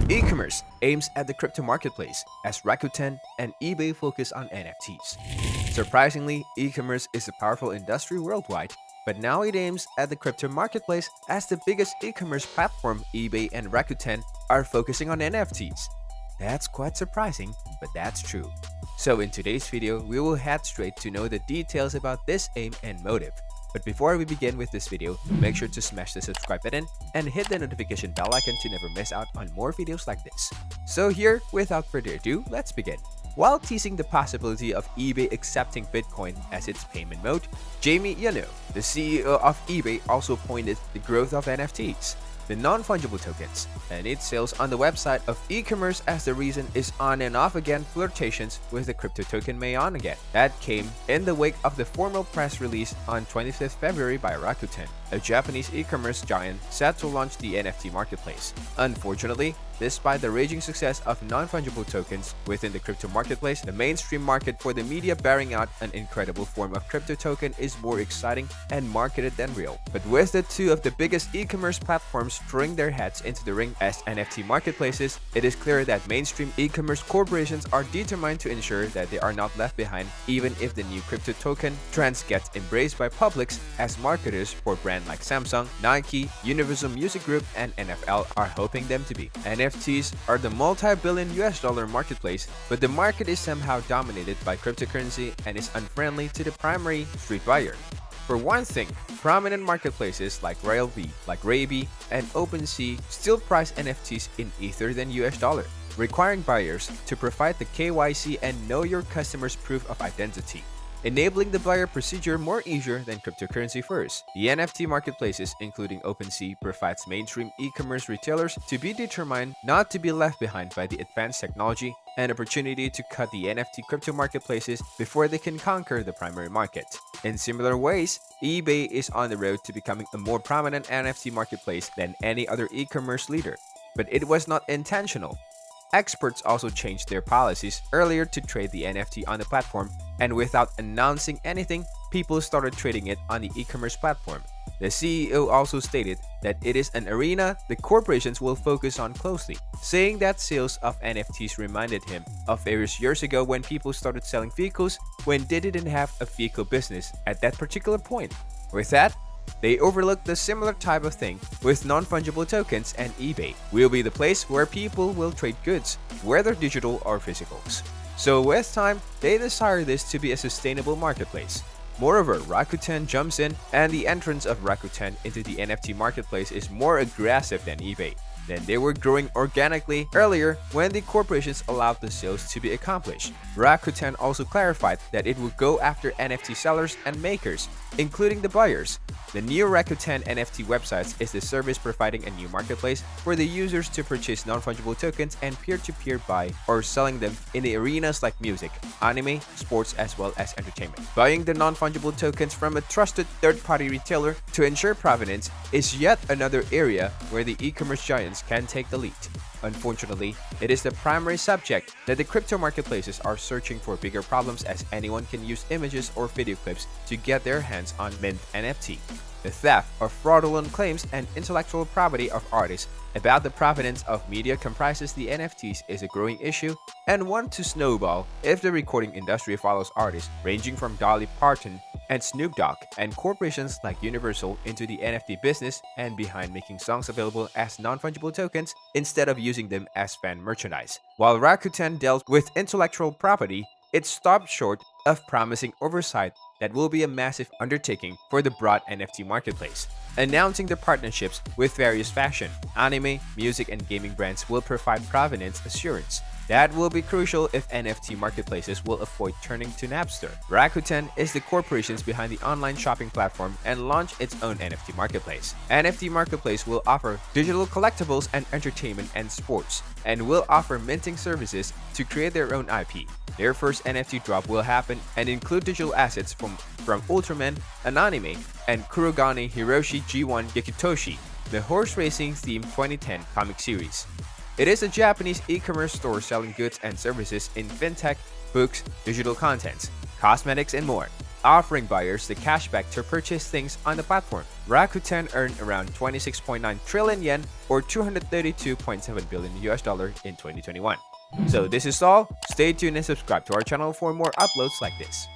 E-commerce aims at the crypto marketplace as Rakuten and eBay focus on NFTs. Surprisingly, e-commerce is a powerful industry worldwide, but now it aims at the crypto marketplace as the biggest e-commerce platform eBay and Rakuten are focusing on NFTs. That's quite surprising, but that's true. So in today's video, we will head straight to know the details about this aim and motive. But before we begin with this video, make sure to smash the subscribe button and hit the notification bell icon to never miss out on more videos like this. So here, without further ado, let's begin. While teasing the possibility of eBay accepting Bitcoin as its payment mode, Jamie Yano, the CEO of eBay, also pointed the growth of NFTs, the non-fungible tokens, and its sales on the website of e-commerce as the reason is on and off again flirtations with the crypto token may on again. That came in the wake of the formal press release on 25th February by Rakuten, a Japanese e-commerce giant set to launch the NFT marketplace. Unfortunately, despite the raging success of non-fungible tokens within the crypto marketplace, the mainstream market for the media bearing out an incredible form of crypto token is more exciting and marketed than real. But with the two of the biggest e-commerce platforms throwing their heads into the ring as NFT marketplaces, it is clear that mainstream e-commerce corporations are determined to ensure that they are not left behind even if the new crypto token trends get embraced by publics, as marketers for brands like Samsung, Nike, Universal Music Group, and NFL are hoping them to be. NFTs are the multi-billion US dollar marketplace, but the market is somehow dominated by cryptocurrency and is unfriendly to the primary street buyer. For one thing, prominent marketplaces like Raby, and OpenSea still price NFTs in Ether than US dollar, requiring buyers to provide the KYC and Know Your Customer's proof of identity, enabling the buyer procedure more easier than cryptocurrency first. The NFT marketplaces, including OpenSea, provides mainstream e-commerce retailers to be determined not to be left behind by the advanced technology and opportunity to cut the NFT crypto marketplaces before they can conquer the primary market. In similar ways, eBay is on the road to becoming a more prominent NFT marketplace than any other e-commerce leader, but it was not intentional. Experts also changed their policies earlier to trade the NFT on the platform, and without announcing anything, people started trading it on the e-commerce platform. The CEO also stated that it is an arena the corporations will focus on closely, saying that sales of NFTs reminded him of various years ago when people started selling vehicles when they didn't have a vehicle business at that particular point. With that, they overlooked the similar type of thing with non-fungible tokens, and eBay will be the place where people will trade goods, whether digital or physicals. So with time, they desire this to be a sustainable marketplace. Moreover, Rakuten jumps in, and the entrance of Rakuten into the NFT marketplace is more aggressive than eBay. Then they were growing organically earlier when the corporations allowed the sales to be accomplished. Rakuten also clarified that it would go after NFT sellers and makers, including the buyers. The new Rakuten NFT websites is the service providing a new marketplace for the users to purchase non-fungible tokens and peer-to-peer buy or selling them in the arenas like music, anime, sports, as well as entertainment. Buying the non-fungible tokens from a trusted third-party retailer to ensure provenance is yet another area where the e-commerce giants can take the lead. Unfortunately, it is the primary subject that the crypto marketplaces are searching for bigger problems, as anyone can use images or video clips to get their hands on mint NFT. The theft of fraudulent claims and intellectual property of artists about the provenance of media comprises the NFTs is a growing issue and one to snowball if the recording industry follows artists ranging from Dolly Parton and Snoop Dogg and corporations like Universal into the NFT business and behind making songs available as non-fungible tokens instead of using them as fan merchandise. While Rakuten dealt with intellectual property, it stopped short of promising oversight that will be a massive undertaking for the broad NFT marketplace. Announcing the partnerships with various fashion, anime, music, and gaming brands will provide provenance assurance. That will be crucial if NFT marketplaces will avoid turning to Napster. Rakuten is the corporations behind the online shopping platform and launch its own NFT marketplace. NFT marketplace will offer digital collectibles and entertainment and sports, and will offer minting services to create their own IP. Their first NFT drop will happen and include digital assets from Ultraman, an anime, and Kurogane Hiroshi G1 Gekitoshi, the horse racing themed 2010 comic series. It is a Japanese e-commerce store selling goods and services in fintech, books, digital contents, cosmetics, and more. offering buyers the cashback to purchase things on the platform. Rakuten earned around 26.9 trillion yen or 232.7 billion US dollar in 2021. So this is all. Stay tuned and subscribe to our channel for more uploads like this.